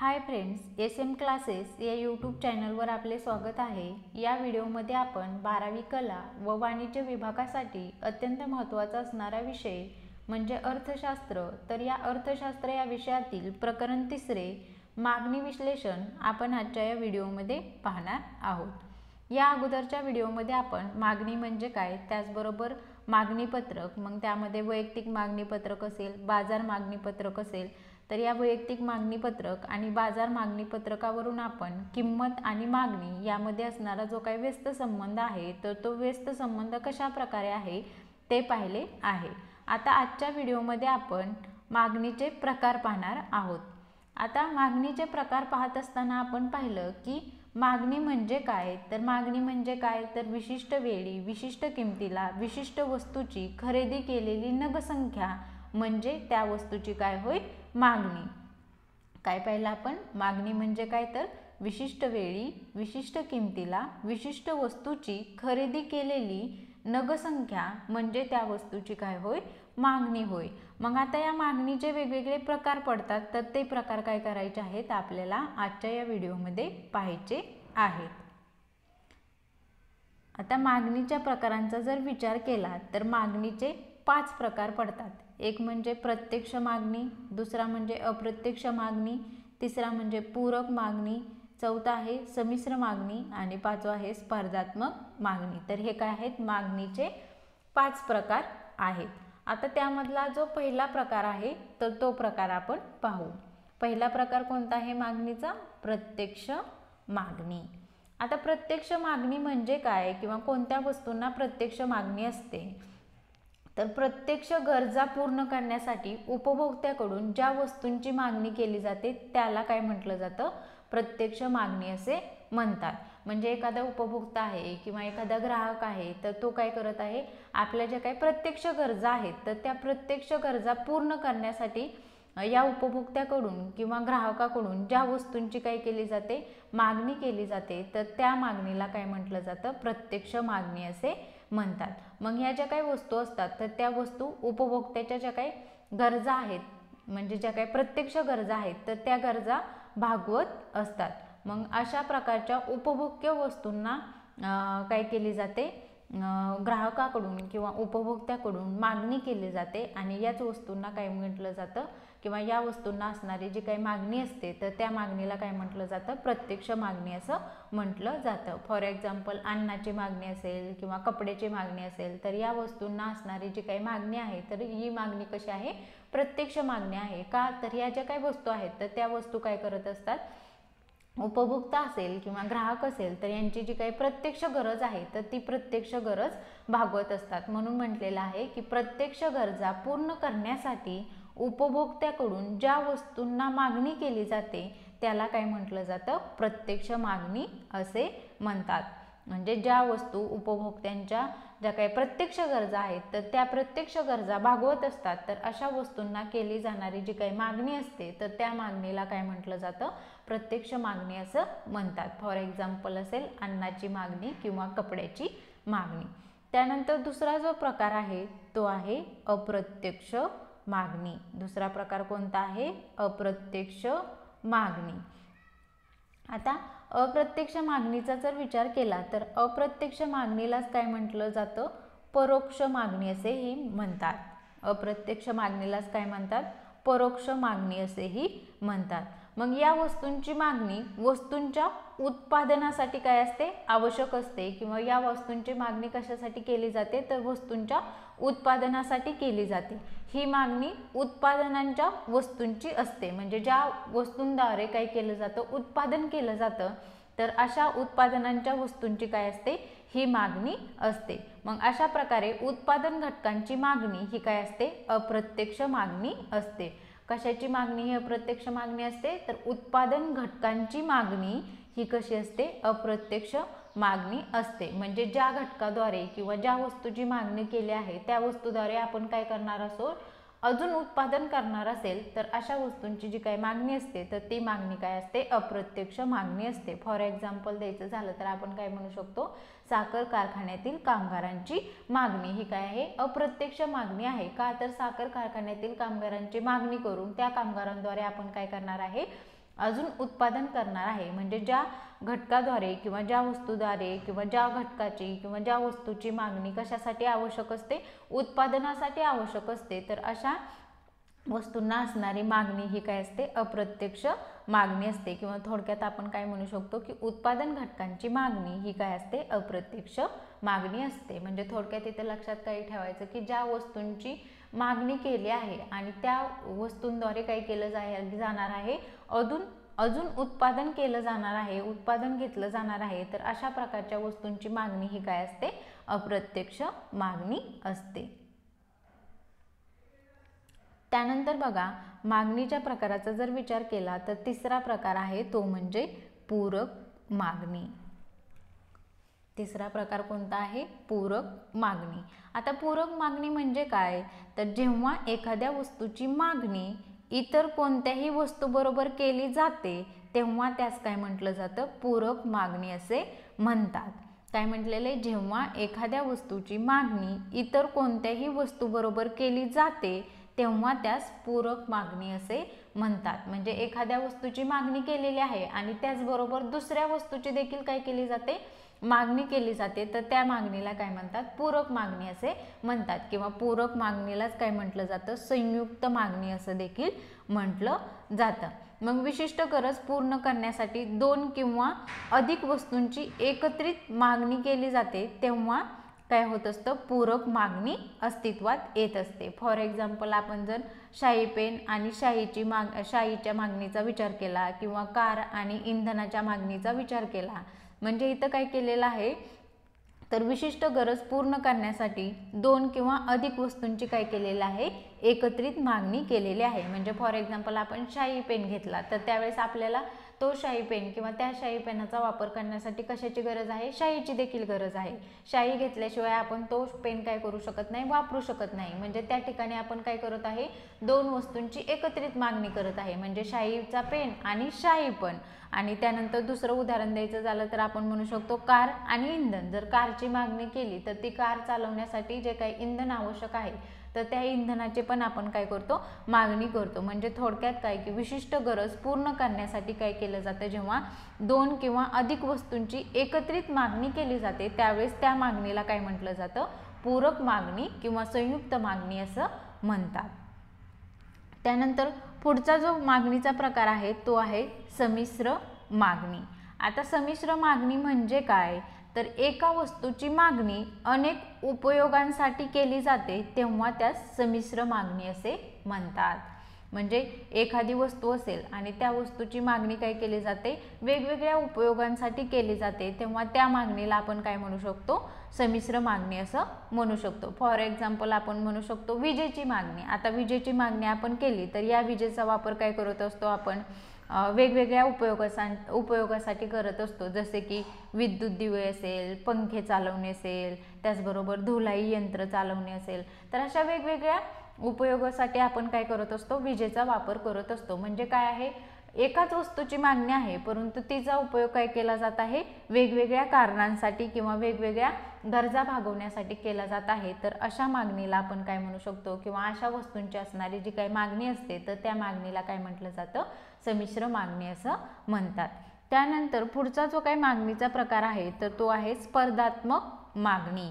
Hi friends, SM classes या YouTube चॅनलवर आपले स्वागत आहे। या व्हिडिओमध्ये आपण 12वी कला व वाणिज्य विभागासाठी अत्यंत महत्त्वाचा असणारा विषय म्हणजे अर्थशास्त्र, तर या अर्थशास्त्र या विषयातील प्रकरण 3 मागणी विश्लेषण आपण आजच्या या व्हिडिओमध्ये पाहणार आहोत। या अगोदरच्या व्हिडिओमध्ये आपण मागणी म्हणजे काय, त्याचबरोबर मागणी पत्रक, मग त्यामध्ये वैयक्तिक मागणी पत्रक असेल, बाजार मागणी पत्रक असेल, तर या वैयक्तिक मागणी पत्रक आणि बाजार मागणी पत्रकावरून आपण किंमत आणि मागणी यामध्ये असणारा जो काही व्यस्त संबंध आहे तर तो व्यस्त संबंध कशा प्रकारे आहे ते पाहिले आहे। आता आजच्या व्हिडिओमध्ये आपण मागणीचे प्रकार पाहणार आहोत। आता मागणीचे प्रकार पाहत असताना आपण पाहिलं की मागणी म्हणजे काय, तर मागणी म्हणजे काय तर विशिष्ट वेळी विशिष्ट किमतीला विशिष्ट वस्तूची खरेदी केलेली नगसंख्या म्हणजे त्या वस्तूची काय होईल, मागणी। काय पाहिलं आपण, मागणी म्हणजे काय तर विशिष्ट वेळी विशिष्ट किमतीला विशिष्ट वस्तूची खरेदी केलेली नगसंख्या म्हणजे त्या वस्तूची काय होय, मागणी होय। मग आता या मागणीचे वेगवेगळे प्रकार पडतात, तर ते प्रकार काय करायचे आहेत आपल्याला आजच्या या व्हिडिओमध्ये पाहायचे आहेत। आता मागणीच्या प्रकारांचा जर विचार केला तर मागणीचे 5 प्रकार पडतात। एक म्हणजे प्रत्यक्ष मागणी, दुसरा म्हणजे अप्रत्यक्ष मागणी, तिसरा म्हणजे पूरक मागणी, चौथा आहे संमिश्र मागणी आणि पाचवा आहे स्पर्धात्मक मागणी। तर हे काय आहेत, मागणीचे 5 प्रकार आहेत। आता त्यामधला जो पहिला प्रकार आहे तर तो प्रकार आपण पाहू। पहिला प्रकार कोणता आहे मागणीचा, प्रत्यक्ष मागणी। आता प्रत्यक्ष मागणी म्हणजे काय किंवा कोणत्या वस्तूंना प्रत्यक्ष मागणी असते, तर प्रत्यक्ष गरजा पूर्ण करण्यासाठी उपभोक्त्याकडून ज्या वस्तूंची मागणी केली जाते त्याला काय म्हटलं जातं, प्रत्यक्ष मागणी असे म्हणतात। म्हणजे एखादा उपभोक्ता आहे किंवा एखादा ग्राहक आहे तर तो काय करत आहे, आपल्या ज्या काही प्रत्यक्ष गरजा आहेत तर त्या प्रत्यक्ष गरजा पूर्ण करण्यासाठी या उपभोक्त्याकडून किंवा ग्राहकाकडून ज्या वस्तूंची काय केली जाते, मागणी केली जाते, तर त्या मागणीला काय म्हटलं जातं, प्रत्यक्ष मागणी असे म्हणतात। मग ह्या ज्या काही वस्तू असतात तर त्या वस्तू उपभोक्त्याच्या ज्या काही गरजा आहेत म्हणजे ज्या काही प्रत्यक्ष गरजा आहेत तर त्या गरजा भागवत असतात। मग अशा प्रकारच्या उपभोग्य वस्तूंना काय केली जाते, ग्राहकाकडून किंवा उपभोक्त्याकडून मागणी केली जाते आणि याच वस्तूंना काय म्हटलं जातं किंवा या वस्तूंना असणारी जी काही मागणी असते तर त्या मागणीला काय म्हटलं जातं, प्रत्यक्ष मागणी असं म्हटलं जातं। फॉर एक्झाम्पल अन्नाची मागणी असेल किंवा कपड्याची मागणी असेल तर या वस्तूंना असणारी जी काही मागणी आहे तर ही मागणी कशी आहे, प्रत्यक्ष मागणी आहे। का तर या ज्या काही वस्तू आहेत तर त्या वस्तू काय करत असतात, उपभोक्ता असेल किंवा ग्राहक असेल तर यांची जी काही प्रत्यक्ष गरज आहे तर ती प्रत्यक्ष गरज भागवत असतात। म्हणून म्हटलेलं आहे की प्रत्यक्ष गरजा पूर्ण करण्यासाठी उपभोक्त्याकडून ज्या वस्तूंना मागणी केली जाते त्याला काय म्हटलं जातं, प्रत्यक्ष मागणी असे म्हणतात। म्हणजे ज्या वस्तू उपभोक्त्यांच्या ज्या काही प्रत्यक्ष गरजा आहेत तर त्या प्रत्यक्ष गरजा भागवत असतात तर अशा वस्तूंना केली जाणारी जी काही मागणी असते तर त्या मागणीला काय म्हटलं जातं, प्रत्यक्ष मागणी असं म्हणतात। फॉर एक्झाम्पल असेल अन्नाची मागणी किंवा कपड्याची मागणी। त्यानंतर दुसरा जो प्रकार आहे तो आहे अप्रत्यक्ष मागणी। दुसरा प्रकार कोणता आहे, अप्रत्यक्ष मागणी। आता अप्रत्यक्ष मागणीचा जर विचार केला तर अप्रत्यक्ष मागणीलाच काय म्हटलं जातं, परोक्ष मागणी असेही म्हणतात। अप्रत्यक्ष मागणीलाच काय म्हणतात, परोक्ष मागणी असेही म्हणतात। मग या वस्तूंची मागणी वस्तूंच्या उत्पादनासाठी काय असते, आवश्यक असते किंवा या वस्तूंची मागणी कशासाठी केली जाते तर वस्तूंच्या उत्पादनासाठी केली जाते। ही मागणी उत्पादनांच्या वस्तूंची असते, म्हणजे ज्या वस्तूंद्वारे काय केलं जातं, उत्पादन केलं जातं तर अशा उत्पादनांच्या वस्तूंची काय असते, ही मागणी असते। मग अशा प्रकारे उत्पादन घटकांची मागणी ही काय असते, अप्रत्यक्ष मागणी असते। कशाची मागणी ही अप्रत्यक्ष मागणी असते, तर उत्पादन घटकांची मागणी ही कशी असते, अप्रत्यक्ष मागणी असते। म्हणजे ज्या घटकाद्वारे किंवा ज्या वस्तूची मागणी केली आहे त्या वस्तूद्वारे आपण काय करणार असो, अजून उत्पादन करणार असेल तर अशा वस्तूंची जी काही मागणी असते तर ती मागणी काय असते, अप्रत्यक्ष मागणी असते। फॉर एक्झाम्पल द्यायचं झालं तर आपण काय म्हणू शकतो, साखर कारखान्यातील कामगारांची मागणी ही काय आहे, अप्रत्यक्ष मागणी आहे। का तर साखर कारखान्यातील कामगारांची मागणी करून त्या कामगारांद्वारे आपण काय करणार आहे, अजून उत्पादन करणार आहे, म्हणजे ज्या घटकाद्वारे किंवा ज्या वस्तूद्वारे किंवा ज्या घटकाची किंवा ज्या वस्तूची मागणी कशासाठी आवश्यक असते, उत्पादनासाठी आवश्यक असते, तर अशा वस्तूंना असणारी मागणी ही काय असते, अप्रत्यक्ष मागणी असते. किंवा थोडक्यात आपण काय म्हणू शकतो की उत्पादन घटकांची मागणी ही काय असते, अप्रत्यक्ष मागणी असते. म्हणजे थोडक्यात इथे लक्षात काय ठेवायचं की ज्या वस्तूंची मागणी केली आहे आणि त्या वस्तूंद्वारे काय केलं जाणार आहे, अजून उत्पादन केलं जाणार आहे, उत्पादन घेतलं जाणार आहे, तर अशा प्रकारच्या वस्तूंची मागणी ही काय असते, अप्रत्यक्ष मागणी असते. त्यानंतर बघा, मागणीच्या प्रकाराचा जर विचार केला तर तिसरा प्रकार आहे तो म्हणजे पूरक मागणी. तिसरा प्रकार कोणता आहे, पूरक मागणी. आता पूरक मागणी म्हणजे काय, तर जेव्हा एखाद्या वस्तूची मागणी इतर कोणत्याही वस्तूबरोबर केली जाते तेव्हा त्यास काय म्हटलं जातं, पूरक मागणी असे म्हणतात. काय म्हटलेले, जेव्हा एखाद्या वस्तूची मागणी इतर कोणत्याही वस्तूबरोबर केली जाते तेव्हा त्यास पूरक मागणी असे म्हणतात. म्हणजे एखाद्या वस्तूची मागणी केलेली आहे आणि त्याचबरोबर दुसऱ्या वस्तूची देखील काय केली जाते, मागणी केली जाते, तर त्या मागणीला काय म्हणतात, पूरक मागणी असे म्हणतात. किंवा पूरक मागणीलाच काय म्हटलं जातं, संयुक्त मागणी असं देखील म्हटलं जातं. मग विशिष्ट गरज पूर्ण करण्यासाठी दोन किंवा अधिक वस्तूंची एकत्रित मागणी केली जाते तेव्हा काय होत असतं, पूरक मागणी अस्तित्वात येत असते. फॉर एक्झाम्पल, आपण जर शाई पेन आणि शाईच्या मागणीचा विचार केला किंवा कार आणि इंधनाच्या मागणीचा विचार केला, म्हणजे इथं काय केलेलं आहे, तर विशिष्ट गरज पूर्ण करण्यासाठी दोन किंवा अधिक वस्तूंची काय केलेली आहे, एकत्रित मागणी केलेली आहे. म्हणजे फॉर एक्झाम्पल, आपण शाई पेन घेतला तर त्यावेळेस आपल्याला तो शाई पेन किंवा त्या शाई पेनाचा वापर करण्यासाठी कशाची गरज आहे, शाईची देखील गरज आहे. शाई घेतल्याशिवाय आपण तो पेन काय करू शकत नाही, वापरू शकत नाही. म्हणजे त्या ठिकाणी आपण काय करत आहे, दोन वस्तूंची एकत्रित मागणी करत आहे, म्हणजे शाईचा पेन आणि शाई पण. आणि त्यानंतर दुसरं उदाहरण द्यायचं झालं तर आपण म्हणू शकतो कार आणि इंधन. जर कारची मागणी केली तर ती कार चालवण्यासाठी जे काही इंधन आवश्यक आहे तर त्या इंधनाची पण आपण काय करतो, मागणी करतो. म्हणजे थोडक्यात काय की विशिष्ट गरज पूर्ण करण्यासाठी काय केलं जातं, जेव्हा दोन किंवा अधिक वस्तूंची एकत्रित मागणी केली जाते त्यावेळेस त्या मागणीला काय म्हटलं जातं, पूरक मागणी किंवा संयुक्त मागणी असं म्हणतात. त्यानंतर पुढचा जो मागणीचा प्रकार आहे तो आहे संमिश्र मागणी. आता संमिश्र मागणी म्हणजे काय, तर एका वस्तूची मागणी अनेक उपयोगांसाठी केली जाते तेव्हा त्यास संमिश्र मागणी असे म्हणतात. म्हणजे एखादी वस्तू असेल आणि त्या वस्तूची मागणी काय केली जाते, वेगवेगळ्या उपयोगांसाठी केली जाते तेव्हा त्या मागणीला आपण काय म्हणू शकतो, संमिश्र मागणी असं म्हणू शकतो. फॉर एक्झाम्पल, आपण म्हणू शकतो विजेची मागणी. आता विजेची मागणी आपण केली तर या विजेचा वापर काय करत असतो आपण, वेगवेगळ्या उपयोगासाठी करत असतो. जसे की विद्युत दिवे असेल, पंखे चालवणे असेल, त्याचबरोबर धुलाई यंत्र चालवणे असेल, तर अशा वेगवेगळ्या उपयोगासाठी आपण काय करत असतो, विजेचा वापर करत असतो. म्हणजे काय आहे, एकाच वस्तूची मागणी आहे परंतु तिचा उपयोग काय केला जात आहे, वेगवेगळ्या कारणांसाठी किंवा वेगवेगळ्या गरजा भागवण्यासाठी केला जात आहे. तर अशा मागणीला आपण काय म्हणू शकतो, किंवा अशा वस्तूंची असणारी जी काही मागणी असते तर त्या मागणीला काय म्हटलं जातं, संमिश्र मागणी असं म्हणतात. त्यानंतर पुढचा जो काही मागणीचा प्रकार आहे तर तो आहे स्पर्धात्मक मागणी.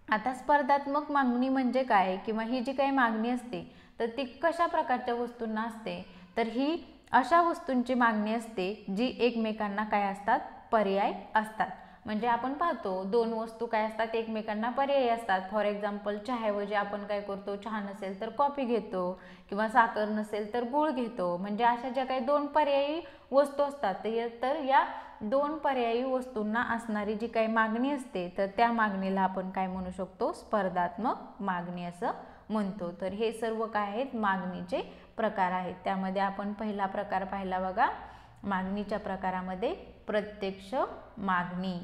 आता स्पर्धात्मक मागणी म्हणजे काय, किंवा ही जी काही मागणी असते तर ती कशा प्रकारच्या वस्तूंना असते, तर ही अशा वस्तूंची मागणी असते जी एकमेकांना काय असतात, पर्याय असतात. म्हणजे आपण पाहतो दोन वस्तू काय असतात, एकमेकांना पर्यायी असतात. फॉर एक्झाम्पल, चहाऐवजी आपण काय करतो, चहा नसेल तर कॉफी घेतो किंवा साखर नसेल तर गूळ घेतो. म्हणजे अशा ज्या काही दोन पर्यायी वस्तू असतात तर या दोन पर्यायी वस्तूंना असणारी जी काही मागणी असते तर त्या मागणीला आपण काय म्हणू शकतो, स्पर्धात्मक मागणी असं म्हणतो. तर हे सर्व काय आहेत, मागणीचे प्रकार आहेत. त्यामध्ये आपण पहिला प्रकार पाहिला बघा, मागणीच्या प्रकारामध्ये प्रत्यक्ष मागणी.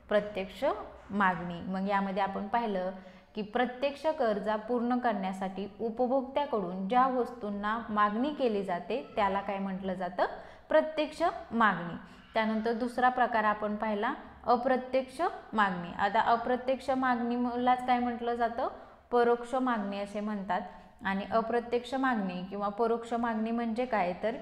प्रत्यक्ष मागणी, मग यामध्ये आपण पाहिलं की प्रत्यक्ष गरजा पूर्ण करण्यासाठी उपभोक्त्याकडून ज्या वस्तूंना मागणी केली जाते त्याला काय म्हटलं जातं, प्रत्यक्ष मागणी. त्यानंतर दुसरा प्रकार आपण पाहिला, अप्रत्यक्ष मागणी. आता अप्रत्यक्ष मागणीलाच काय म्हटलं जातं, परोक्ष मागणी असे म्हणतात. आणि अप्रत्यक्ष मागणी किंवा परोक्ष मागणी म्हणजे काय, तर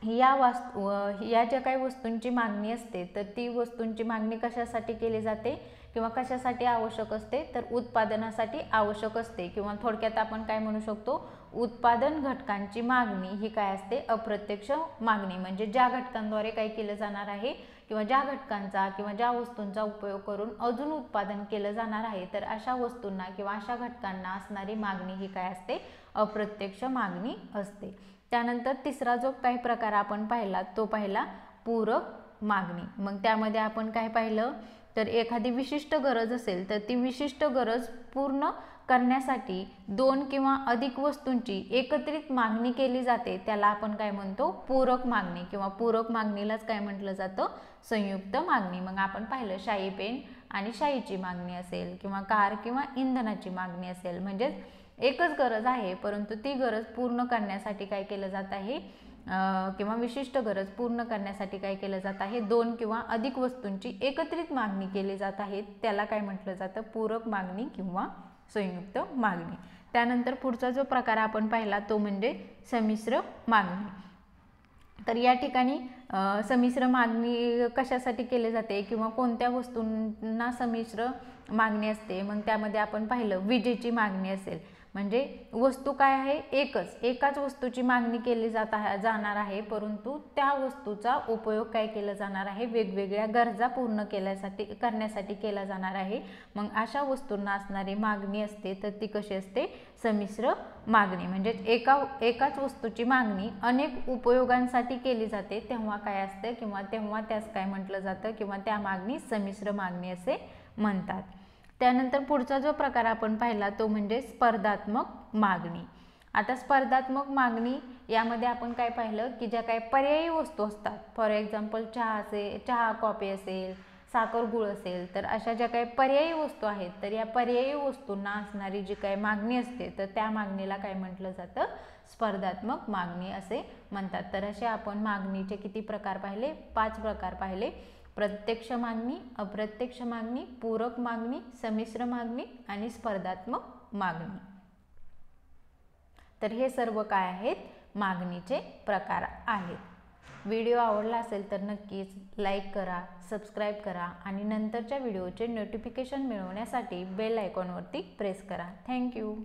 या ज्या काही वस्तूंची मागणी असते तर ती वस्तूंची मागणी कशासाठी केली जाते किंवा कशासाठी आवश्यक असते, तर उत्पादनासाठी आवश्यक असते. किंवा थोडक्यात आपण काय म्हणू शकतो, उत्पादन घटकांची मागणी ही काय असते, अप्रत्यक्ष मागणी. म्हणजे ज्या घटकांद्वारे काय केलं जाणार आहे किंवा ज्या घटकांचा किंवा ज्या वस्तूंचा उपयोग करून अजून उत्पादन केलं जाणार आहे, तर अशा वस्तूंना किंवा अशा घटकांना असणारी मागणी ही काय असते, अप्रत्यक्ष मागणी असते. त्यानंतर तिसरा जो काही प्रकार आपण पाहिला तो पाहिला पूरक मागणी. मग त्यामध्ये आपण काय पाहिलं, तर एखादी विशिष्ट गरज असेल तर ती विशिष्ट गरज पूर्ण करण्यासाठी दोन किंवा अधिक वस्तूंची एकत्रित मागणी केली जाते, त्याला आपण काय म्हणतो, पूरक मागणी. किंवा पूरक मागणीलाच काय म्हटलं जातं, संयुक्त मागणी. मग आपण पाहिलं शाई पेन आणि शाईची मागणी असेल किंवा कार किंवा इंधनाची मागणी असेल, म्हणजेच एकच गरज आहे परंतु ती गरज पूर्ण करण्यासाठी काय केलं जात आहे, किंवा विशिष्ट गरज पूर्ण करण्यासाठी काय केलं जात आहे, दोन किंवा अधिक वस्तूंची एकत्रित मागणी केली जात आहे, त्याला काय म्हटलं जातं, पूरक मागणी किंवा संयुक्त मागणी. त्यानंतर पुढचा जो प्रकार आपण पाहिला तो म्हणजे संमिश्र मागणी. तर या ठिकाणी संमिश्र मागणी कशासाठी केली जाते किंवा कोणत्या वस्तूंना संमिश्र मागणी असते, मग त्यामध्ये आपण पाहिलं विजेची मागणी असेल, म्हणजे वस्तू काय आहे, एकाच वस्तूची मागणी केली जाणार आहे परंतु त्या वस्तूचा उपयोग काय केला जाणार आहे, वेगवेगळ्या गरजा पूर्ण करण्यासाठी केला जाणार आहे. मग अशा वस्तूंना असणारी मागणी असते तर ती कशी असते, संमिश्र मागणी. म्हणजे एकाच वस्तूची मागणी अनेक उपयोगांसाठी केली जाते तेव्हा काय असते किंवा तेव्हा त्यास काय म्हटलं जातं किंवा त्या मागणी संमिश्र मागणी असे म्हणतात. त्यानंतर पुढचा जो प्रकार आपण पाहिला तो म्हणजे स्पर्धात्मक मागणी. आता स्पर्धात्मक मागणी यामध्ये आपण काय पाहिलं की ज्या काही पर्यायी वस्तू असतात, फॉर एक्झाम्पल चहा कॉफी असेल, साखर गुळ असेल, तर अशा ज्या काही पर्यायी वस्तू आहेत तर या पर्यायी वस्तूंना असणारी जी काही मागणी असते तर त्या मागणीला काय म्हटलं जातं, स्पर्धात्मक मागणी असे म्हणतात. तर असे आपण मागणीचे किती प्रकार पाहिले, 5 प्रकार पाहिले. प्रत्यक्ष मागणी, अप्रत्यक्ष मागणी, पूरक मागणी, संमिश्र मागणी आणि स्पर्धात्मक मागणी. तर हे सर्व काय आहेत, मागणीचे प्रकार आहेत. व्हिडिओ आवडला असेल तर नक्कीच लाईक करा, सबस्क्राईब करा आणि नंतरच्या व्हिडिओचे नोटिफिकेशन मिळवण्यासाठी बेल आयकॉनवरती प्रेस करा. थँक्यू.